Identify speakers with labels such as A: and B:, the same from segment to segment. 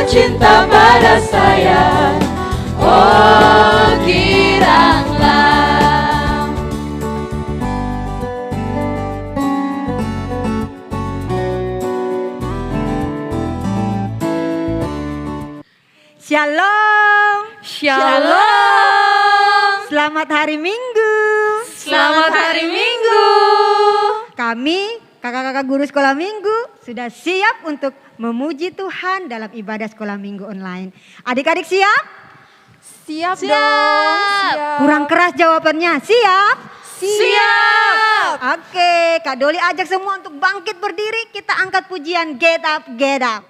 A: cinta pada saya. Oh giranglah.
B: Shalom.
A: Shalom.
B: Selamat hari Minggu.
A: Selamat hari Minggu.
B: Kami kakak-kakak guru sekolah minggu sudah siap untuk memuji Tuhan dalam ibadah sekolah minggu online. Adik-adik siap?
A: Siap.
B: Kurang keras jawabannya. Siap?
A: Siap.
B: Oke, Kak Doli ajak semua untuk bangkit berdiri. Kita angkat pujian Get Up, Get Up.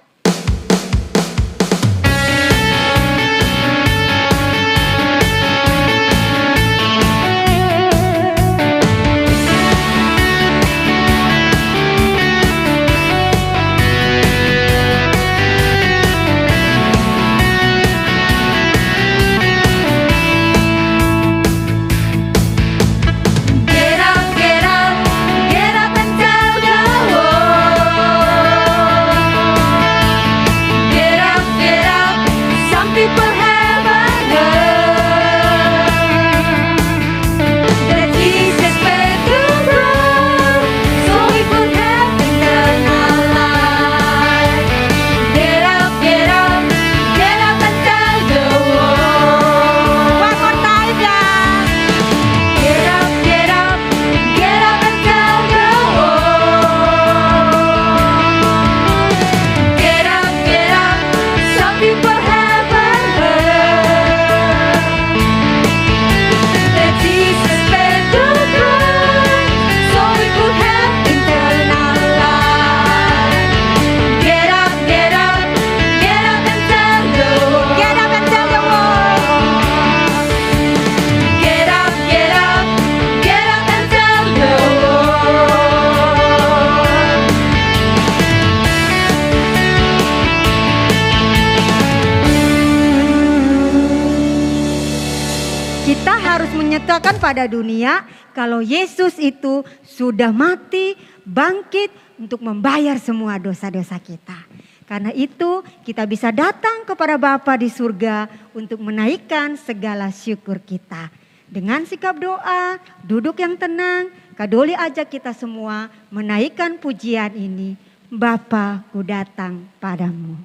B: Kita harus menyatakan pada dunia kalau Yesus itu sudah mati, bangkit untuk membayar semua dosa-dosa kita. Karena itu kita bisa datang kepada Bapa di surga untuk menaikkan segala syukur kita. Dengan sikap doa, duduk yang tenang, Kak Doli ajak kita semua menaikkan pujian ini. Bapa, ku datang padamu.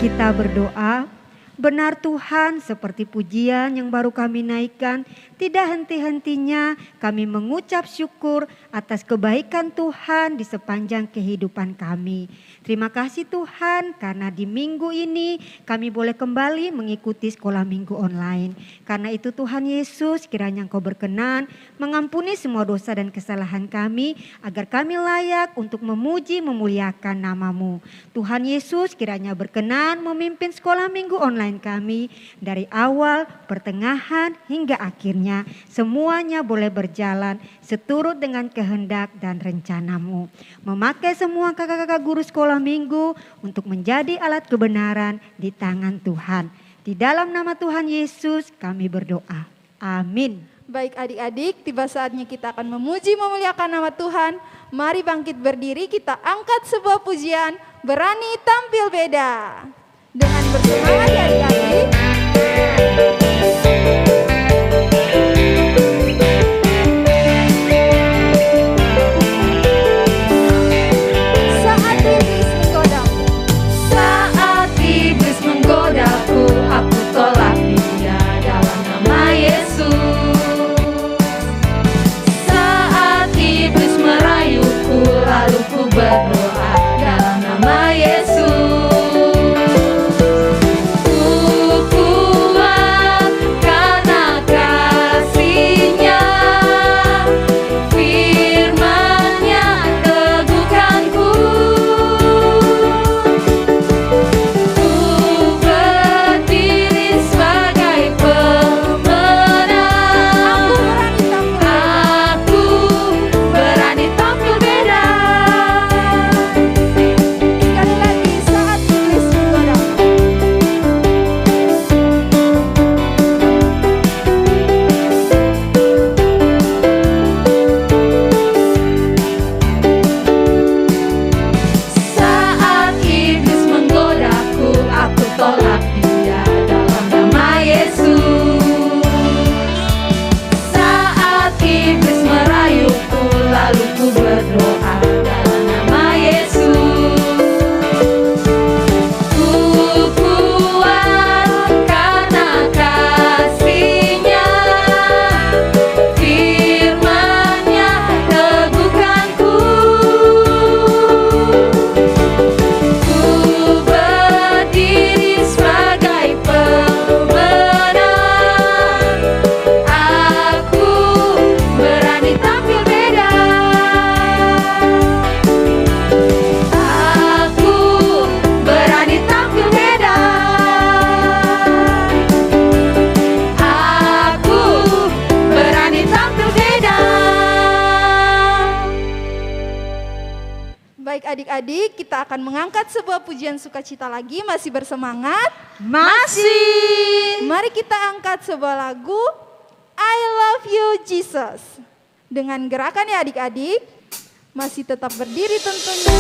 B: Kita berdoa, Benar Tuhan, seperti pujian yang baru kami naikkan, tidak henti-hentinya kami mengucap syukur atas kebaikan Tuhan di sepanjang kehidupan kami. Terima kasih Tuhan, karena di minggu ini kami boleh kembali mengikuti sekolah minggu online. Karena itu Tuhan Yesus, kiranya Engkau berkenan mengampuni semua dosa dan kesalahan kami, agar kami layak untuk memuji memuliakan nama-Mu. Tuhan Yesus, kiranya berkenan memimpin sekolah minggu online kami dari awal, pertengahan hingga akhirnya. Semuanya boleh berjalan seturut dengan kehendak dan rencana-Mu. Memakai semua kakak-kakak guru sekolah minggu untuk menjadi alat kebenaran di tangan Tuhan. Di dalam nama Tuhan Yesus kami berdoa. Amin.
A: Baik adik-adik, tiba saatnya kita akan memuji memuliakan nama Tuhan. Mari bangkit berdiri, kita angkat sebuah pujian, berani tampil beda. Dengan bersemangat ya adik-adik. Saat iblis menggodaku, aku tolak dia dalam nama Yesus. Saat iblis merayuku, lalu ku berdoa dalam nama Yesus. Adik-adik, kita akan mengangkat sebuah pujian sukacita lagi, masih bersemangat?
B: Masih.
A: Mari kita angkat sebuah lagu I Love You Jesus. Dengan gerakan ya adik-adik, masih tetap berdiri tentunya.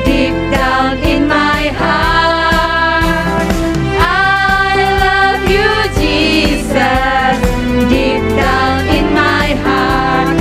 A: Deep down in my heart, I love you, Jesus. Deep down in my heart,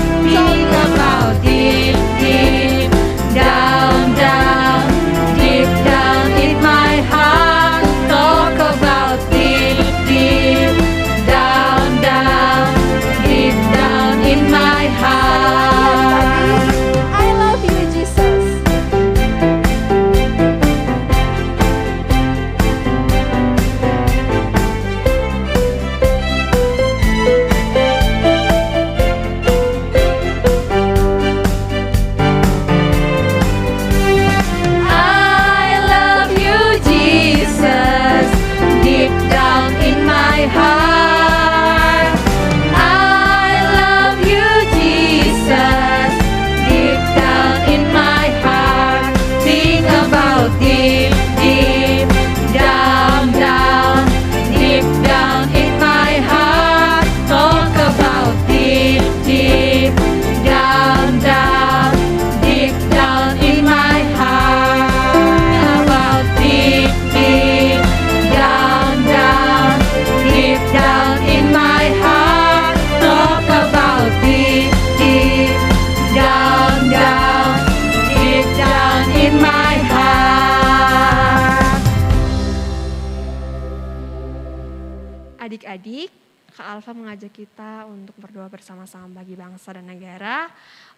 C: Adik-adik, Kak Alfa mengajak kita untuk berdoa bersama-sama bagi bangsa dan negara.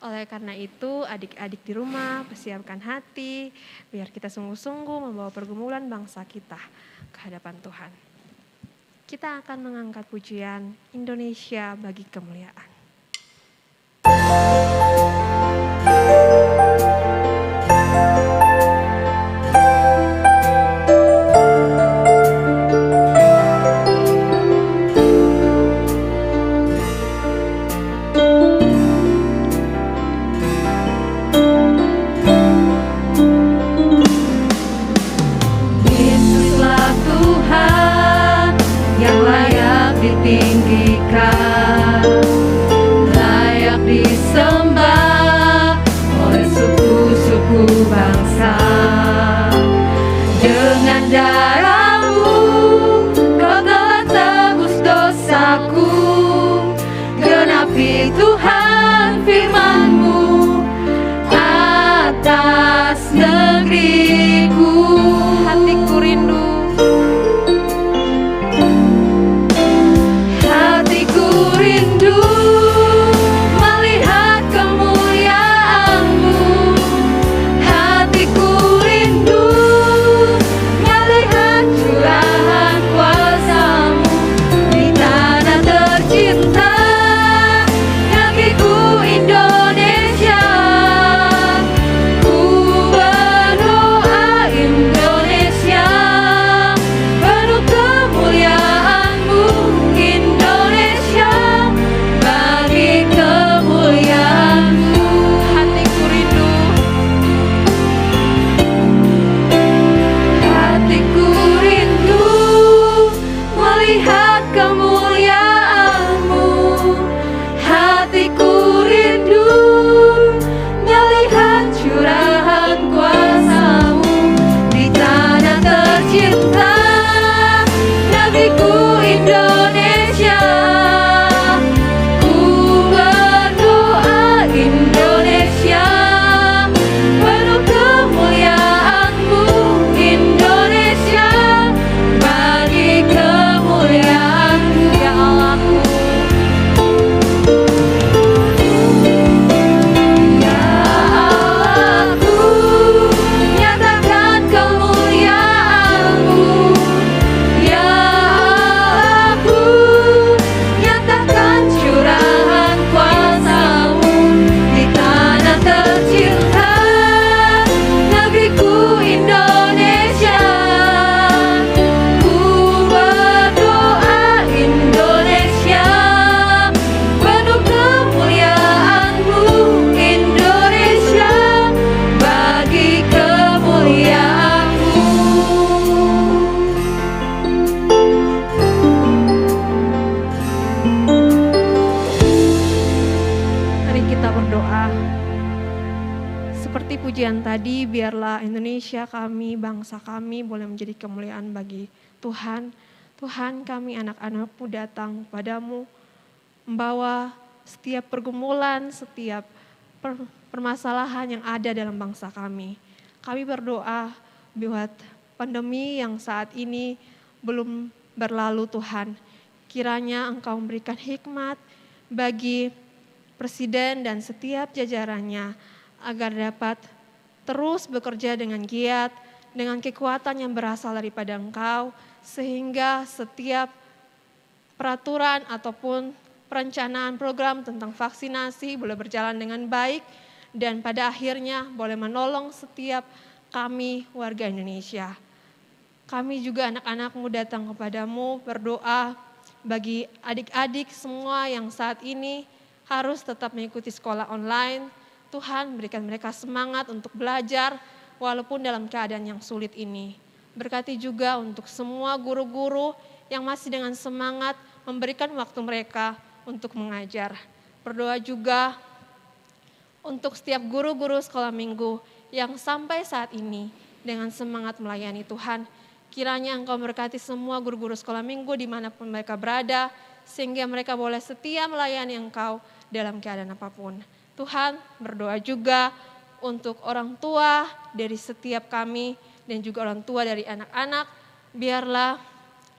C: Oleh karena itu, adik-adik di rumah persiapkan hati biar kita sungguh-sungguh membawa pergumulan bangsa kita ke hadapan Tuhan. Kita akan mengangkat pujian Indonesia bagi kemuliaan.
D: Yesuslah Tuhan yang layak ditinggikan, layak disembah oleh suku-suku bangsa. Dengan darah-Mu Kau telah tebus dosaku, genapi Tuhan firman-Mu atas negeriku.
C: Hatiku rindu,
D: Hatiku rindu melihat kemuliaan-Mu. Hatiku rindu melihat curahan kuasa-Mu di tanah tercinta, negeriku Indonesia. Ku berdoa Indonesia, penuh kemuliaan-Mu Indonesia, bagi kemuliaan-Mu.
C: hatiku rindu,
D: Hatiku rindu melihat kemuliaan-Mu. Hatiku rindu melihat curahan kuasa-Mu di tanah tercinta, negeriku Indonesia. Ku berdoa Indonesia, penuh kemuliaan-Mu Indonesia, bagi kemuliaan-Mu ya Allahku. Ya Allahku, nyatakan kemuliaan-Mu. Ya Allahku, nyatakan curahan kuasa-Mu di tanah tercinta, negeriku Indonesia. Ku berdoa Indonesia, penuh kemuliaan-Mu Indonesia, bagi kemuliaan-Mu.
C: mari kita berdoa. Seperti pujian tadi, biarlah Indonesia kami, bangsa kami boleh menjadi kemuliaan bagi Tuhan. Tuhan, kami anak-anak-Mu datang padamu, membawa setiap pergumulan, setiap permasalahan yang ada dalam bangsa kami. Kami berdoa buat pandemi yang saat ini belum berlalu Tuhan. Kiranya Engkau memberikan hikmat bagi Presiden dan setiap jajarannya agar dapat terus bekerja dengan giat, dengan kekuatan yang berasal daripada Engkau, sehingga setiap peraturan ataupun perencanaan program tentang vaksinasi boleh berjalan dengan baik dan pada akhirnya boleh menolong setiap kami warga Indonesia. Kami juga anak-anak-Mu datang kepadamu berdoa bagi adik-adik semua yang saat ini harus tetap mengikuti sekolah online. Tuhan berikan mereka semangat untuk belajar walaupun dalam keadaan yang sulit ini. Berkati juga untuk semua guru-guru yang masih dengan semangat memberikan waktu mereka untuk mengajar. Berdoa juga untuk setiap guru-guru sekolah minggu yang sampai saat ini dengan semangat melayani Tuhan. Kiranya Engkau berkati semua guru-guru sekolah minggu dimanapun mereka berada, sehingga mereka boleh setia melayani Engkau dalam keadaan apapun. Tuhan, berdoa juga untuk orang tua dari setiap kami dan juga orang tua dari anak-anak, biarlah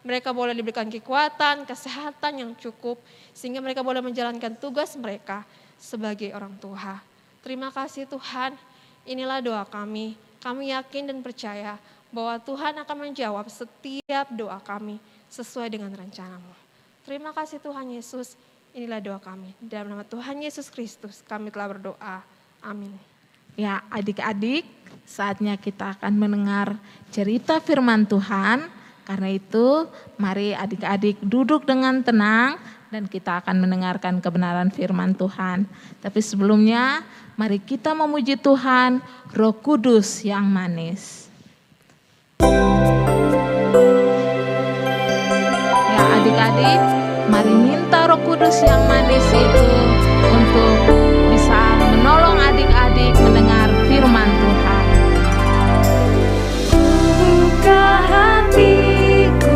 C: mereka boleh diberikan kekuatan, kesehatan yang cukup, sehingga mereka boleh menjalankan tugas mereka sebagai orang tua. Terima kasih Tuhan, inilah doa kami. Kami yakin dan percaya bahwa Tuhan akan menjawab setiap doa kami sesuai dengan rencana-Mu. Terima kasih Tuhan Yesus, inilah doa kami. Dalam nama Tuhan Yesus Kristus kami telah berdoa. Amin.
E: Ya, adik-adik, saatnya kita akan mendengar cerita firman Tuhan. Karena itu, mari adik-adik duduk dengan tenang dan kita akan mendengarkan kebenaran firman Tuhan. Tapi sebelumnya, mari kita memuji Tuhan, Roh Kudus yang manis. Ya, adik-adik, mari minta Roh Kudus yang manis itu untuk bisa menolong adik-adik mendengar firman Tuhan.
D: Buka hatiku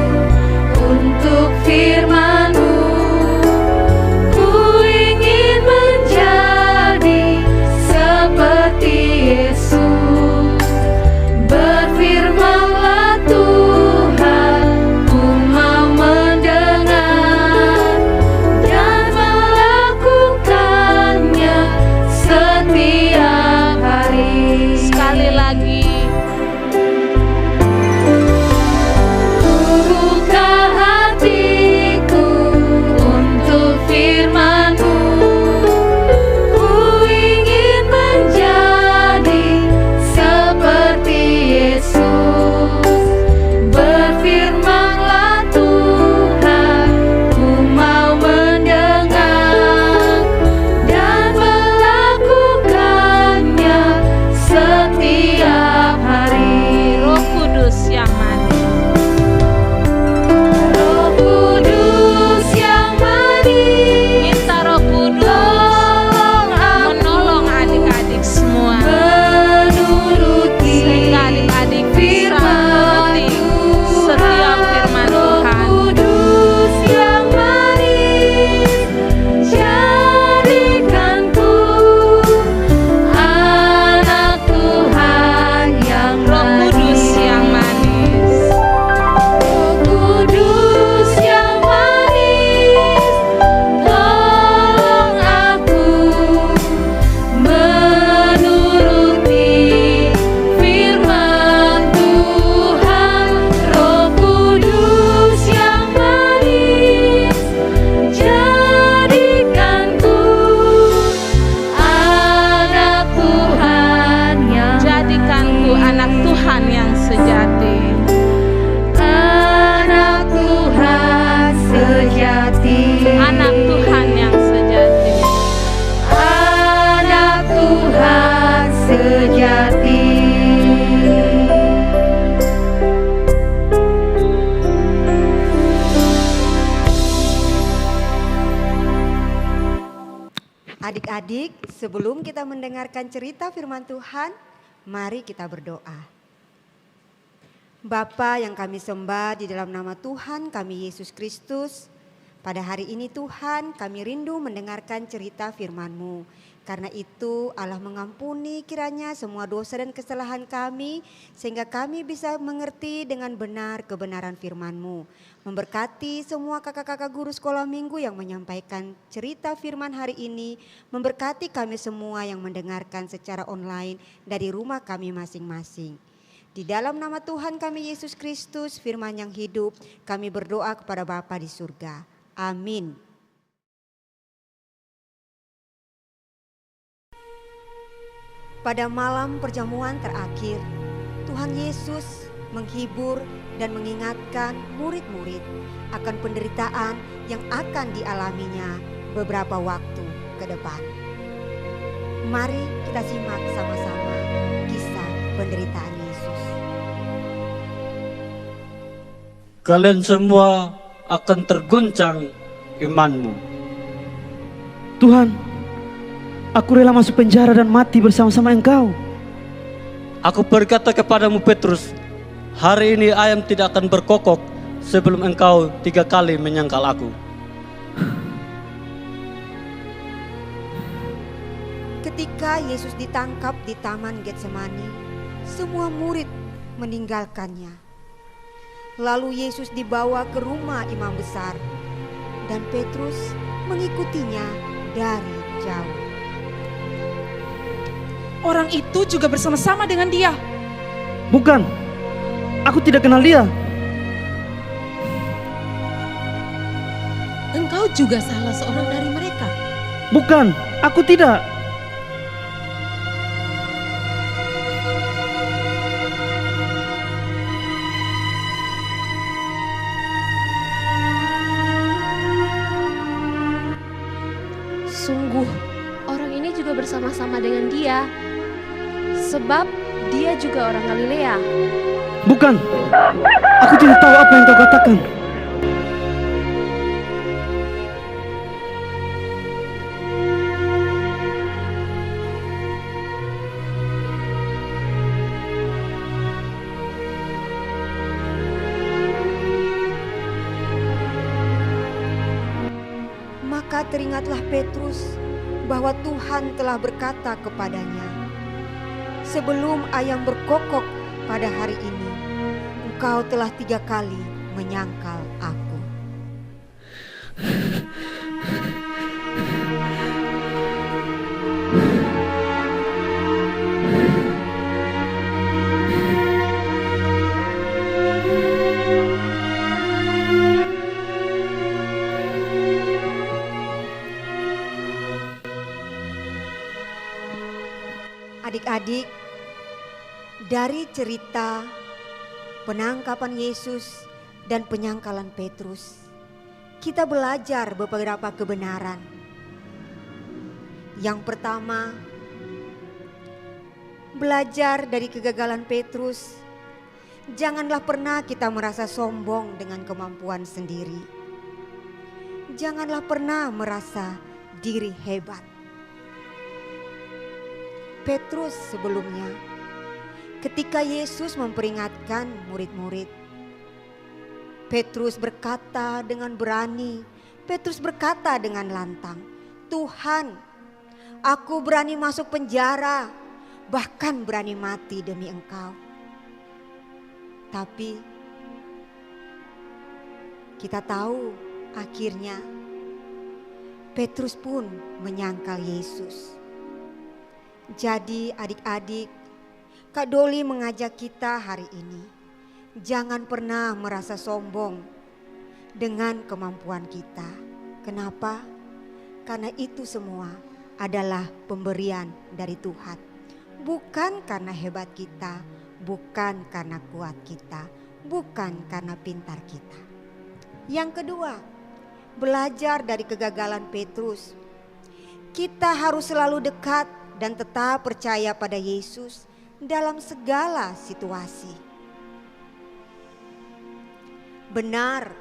D: untuk firman-Mu, ku ingin menjadi seperti Yesus. Berfirman-Lah Tuhan, ku mau mendengar dan melakukannya setiap hari.
E: Sekali lagi,
D: Buka hatiku untuk firman-Mu, ku ingin menjadi seperti Yesus. Berfirman-Lah Tuhan, ku mau mendengar dan melakukannya setiap hari.
E: Roh Kudus yang manis.
D: Roh Kudus yang manis,
E: Minta Roh Kudus
D: tolong aku
E: menolong adik-adik semua.
D: menuruti
E: Sehingga adik-adik bisa mengerti setiap firman
D: Roh
E: Tuhan.
D: Kudus yang manis, jadikanku anak Tuhan yang
E: Roh Kudus yang manis.
D: Roh Kudus yang manis, tolong aku menuruti firman Tuhan. Roh Kudus yang manis, jadikanku anak Tuhan yang
E: Jadikanku anak Tuhan yang sejati.
D: anak Tuhan sejati.
E: Anak Tuhan yang sejati.
D: Anak Tuhan sejati.
B: Adik-adik, sebelum kita mendengarkan cerita firman Tuhan, mari kita berdoa. Bapa yang kami sembah di dalam nama Tuhan kami Yesus Kristus, pada hari ini Tuhan kami rindu mendengarkan cerita firman-Mu. Karena itu Allah mengampuni kiranya semua dosa dan kesalahan kami, sehingga kami bisa mengerti dengan benar kebenaran firman-Mu. Memberkati semua kakak-kakak guru sekolah minggu yang menyampaikan cerita firman hari ini. Memberkati kami semua yang mendengarkan secara online dari rumah kami masing-masing. Di dalam nama Tuhan kami Yesus Kristus, firman yang hidup, kami berdoa kepada Bapa di surga. Amin. Pada malam perjamuan terakhir, Tuhan Yesus menghibur dan mengingatkan murid-murid akan penderitaan yang akan dialaminya beberapa waktu ke depan. Mari kita simak sama-sama kisah penderitaan Yesus.
F: Kalian semua akan terguncang imanmu.
G: Tuhan, aku rela masuk penjara dan mati bersama-sama Engkau.
F: Aku berkata kepadamu Petrus, hari ini ayam tidak akan berkokok sebelum engkau 3 kali menyangkal aku.
B: Ketika Yesus ditangkap di Taman Getsemani, semua murid meninggalkannya. Lalu Yesus dibawa ke rumah imam besar dan Petrus mengikutinya dari jauh.
H: Orang itu juga bersama-sama dengan dia.
G: Bukan, aku tidak kenal dia.
I: Engkau juga salah seorang dari mereka.
G: Bukan, aku tidak.
J: Sungguh, orang ini juga bersama-sama dengan dia. Sebab dia juga orang Galilea.
G: Bukan, aku tidak tahu apa yang kau katakan.
B: Maka teringatlah Petrus bahwa Tuhan telah berkata kepadanya, sebelum ayam berkokok pada hari ini, engkau telah 3 kali menyangkal aku. Adik-adik, dari cerita penangkapan Yesus dan penyangkalan Petrus, kita belajar beberapa kebenaran. Yang pertama, belajar dari kegagalan Petrus, janganlah pernah kita merasa sombong dengan kemampuan sendiri. Janganlah pernah merasa diri hebat. Petrus sebelumnya, ketika Yesus memperingatkan murid-murid, Petrus berkata dengan berani, Petrus berkata dengan lantang, Tuhan, aku berani masuk penjara, bahkan berani mati demi Engkau. Tapi kita tahu akhirnya Petrus pun menyangkal Yesus. Jadi adik-adik, Kak Doli mengajak kita hari ini, jangan pernah merasa sombong dengan kemampuan kita. Kenapa? Karena itu semua adalah pemberian dari Tuhan. Bukan karena hebat kita, bukan karena kuat kita, bukan karena pintar kita. Yang kedua, belajar dari kegagalan Petrus. Kita harus selalu dekat dan tetap percaya pada Yesus dalam segala situasi. Benar,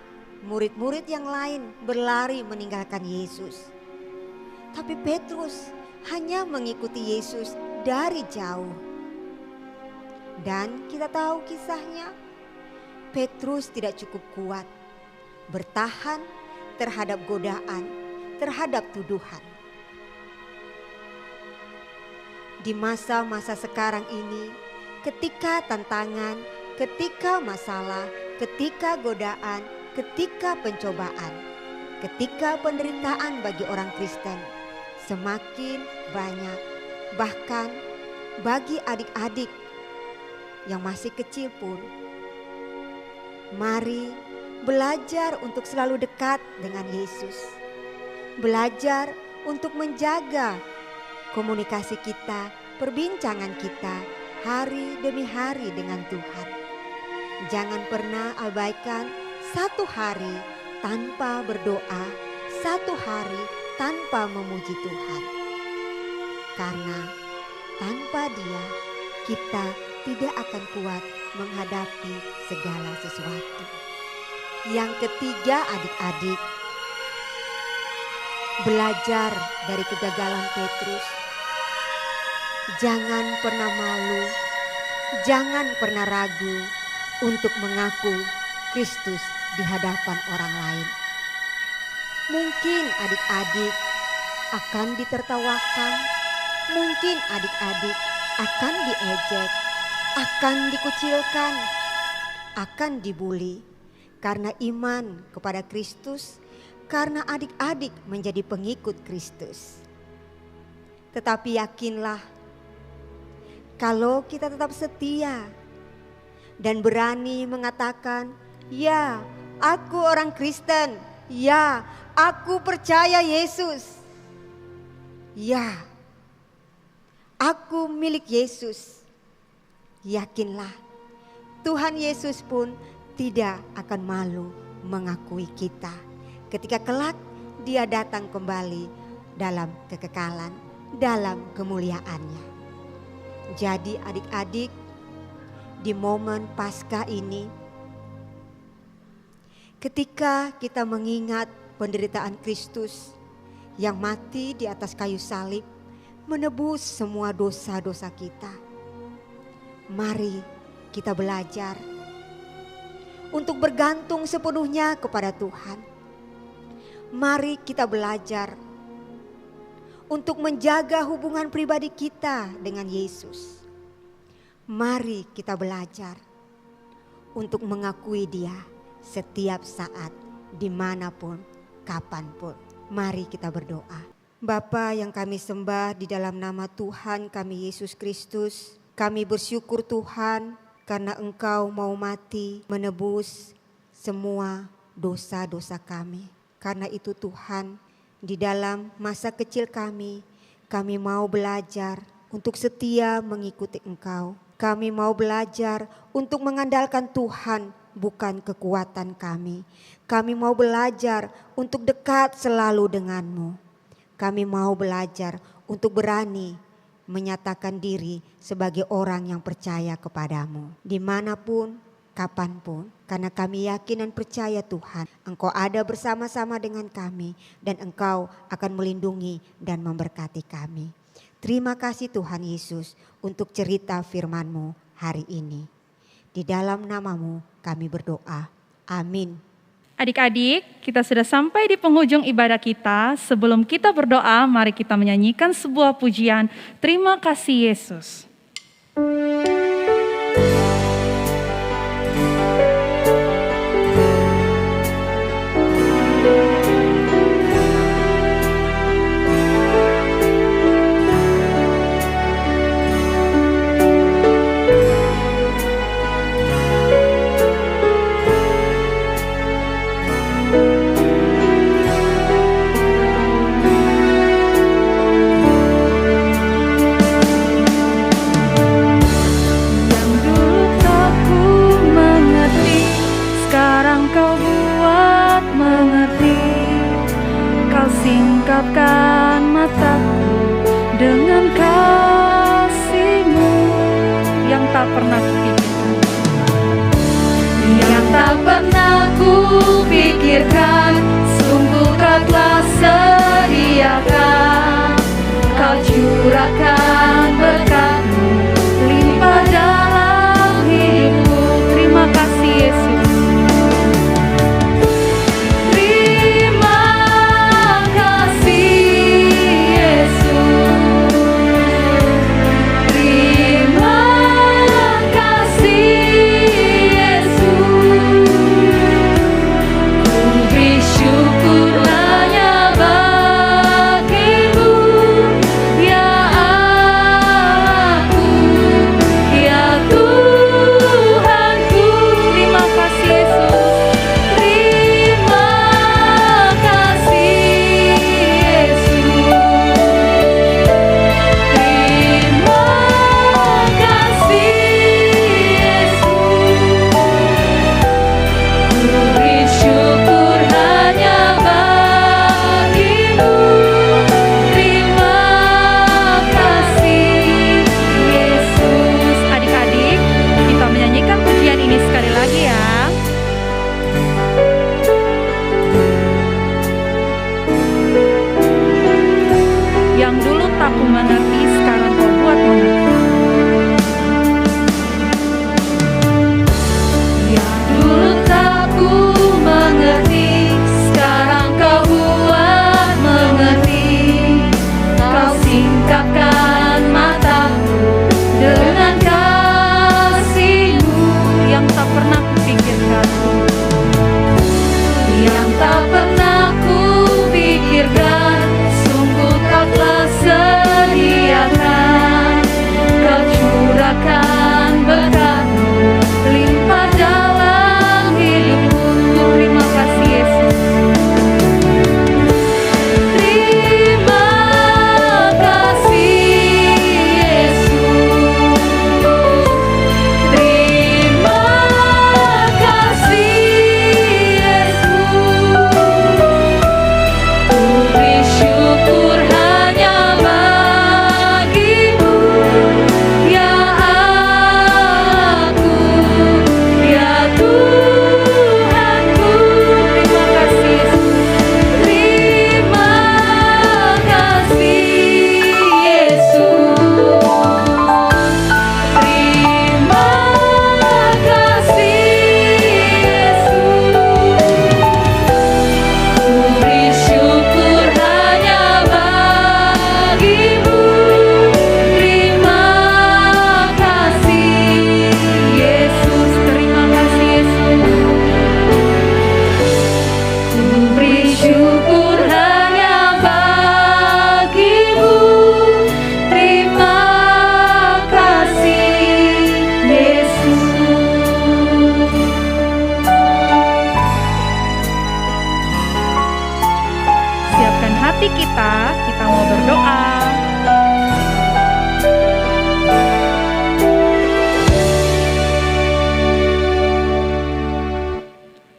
B: murid-murid yang lain berlari meninggalkan Yesus. Tapi Petrus hanya mengikuti Yesus dari jauh. Dan kita tahu kisahnya, Petrus tidak cukup kuat bertahan terhadap godaan, terhadap tuduhan. Di masa-masa sekarang ini, ketika tantangan, ketika masalah, ketika godaan, ketika pencobaan, ketika penderitaan bagi orang Kristen semakin banyak, bahkan bagi adik-adik yang masih kecil pun, mari belajar untuk selalu dekat dengan Yesus. Belajar untuk menjaga komunikasi kita, perbincangan kita hari demi hari dengan Tuhan. Jangan pernah abaikan satu hari tanpa berdoa, satu hari tanpa memuji Tuhan. Karena tanpa Dia kita tidak akan kuat menghadapi segala sesuatu. Yang ketiga adik-adik, belajar dari kegagalan Petrus. Jangan pernah malu, jangan pernah ragu untuk mengaku Kristus di hadapan orang lain. Mungkin adik-adik akan ditertawakan, mungkin adik-adik akan diejek, akan dikucilkan, akan dibuli karena iman kepada Kristus, karena adik-adik menjadi pengikut Kristus. Tetapi yakinlah, kalau kita tetap setia dan berani mengatakan, ya, aku orang Kristen, ya, aku percaya Yesus, ya, aku milik Yesus. Yakinlah, Tuhan Yesus pun tidak akan malu mengakui kita ketika kelak Dia datang kembali dalam kekekalan, dalam kemuliaannya. Jadi adik-adik, di momen Paskah ini, ketika kita mengingat penderitaan Kristus yang mati di atas kayu salib, menebus semua dosa-dosa kita, mari kita belajar untuk bergantung sepenuhnya kepada Tuhan. Mari kita belajar untuk menjaga hubungan pribadi kita dengan Yesus. Mari kita belajar untuk mengakui Dia setiap saat, dimanapun, kapanpun. Mari kita berdoa. Bapa yang kami sembah di dalam nama Tuhan kami Yesus Kristus, kami bersyukur Tuhan karena Engkau mau mati menebus semua dosa-dosa kami. Karena itu Tuhan, di dalam masa kecil kami mau belajar untuk setia mengikuti Engkau. Kami mau belajar untuk mengandalkan Tuhan, bukan kekuatan kami. Kami mau belajar untuk dekat selalu denganmu. Kami mau belajar untuk berani menyatakan diri sebagai orang yang percaya kepadamu. Dimanapun, kapanpun, karena kami yakin dan percaya Tuhan, Engkau ada bersama-sama dengan kami dan Engkau akan melindungi dan memberkati kami. Terima kasih Tuhan Yesus untuk cerita firman-Mu hari ini. Di dalam nama-Mu kami berdoa. Amin.
H: Adik-adik, kita sudah sampai di penghujung ibadah kita. Sebelum kita berdoa, mari kita menyanyikan sebuah pujian. Terima kasih Yesus. Singkapkan mataku dengan kasih-Mu yang tak pernah kupikirkan.
D: Yang tak pernah kupikirkan, sungguh Kau telah sediakan. Kau curahkan berkat-Mu limpah dalam hidupku.
H: Terima kasih Yesus. hati kita mau berdoa.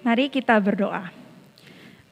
H: Mari kita berdoa.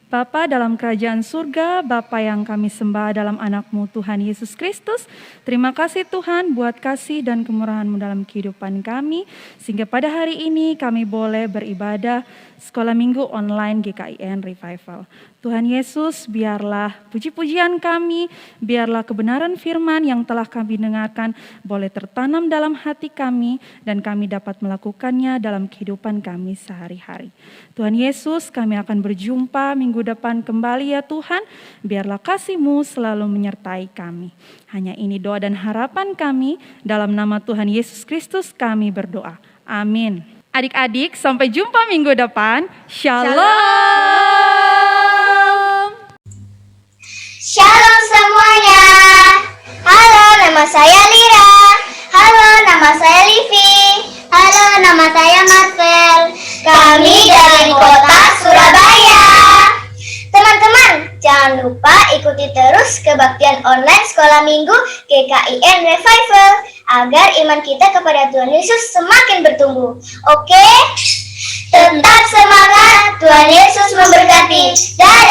H: Bapa dalam kerajaan surga, Bapa yang kami sembah dalam anak-Mu Tuhan Yesus Kristus, terima kasih Tuhan buat kasih dan kemurahan-Mu dalam kehidupan kami, sehingga pada hari ini kami boleh beribadah sekolah minggu online GKIN Revival. Tuhan Yesus, biarlah puji-pujian kami, biarlah kebenaran firman yang telah kami dengarkan boleh tertanam dalam hati kami dan kami dapat melakukannya dalam kehidupan kami sehari-hari. Tuhan Yesus, kami akan berjumpa minggu depan kembali ya Tuhan, biarlah kasih-Mu selalu menyertai kami. Hanya ini doa dan harapan kami, dalam nama Tuhan Yesus Kristus kami berdoa. Amin. Adik-adik, sampai jumpa minggu depan. Shalom.
K: Shalom semuanya. Halo, nama saya Lira. Halo, nama saya Livi. Halo, nama saya Marcel. Kami dari kota Surabaya. Teman-teman, jangan lupa ikuti terus kebaktian online sekolah minggu GKIN Revival agar iman kita kepada Tuhan Yesus semakin bertumbuh. Oke? Tetap semangat, Tuhan Yesus memberkati. Dadah!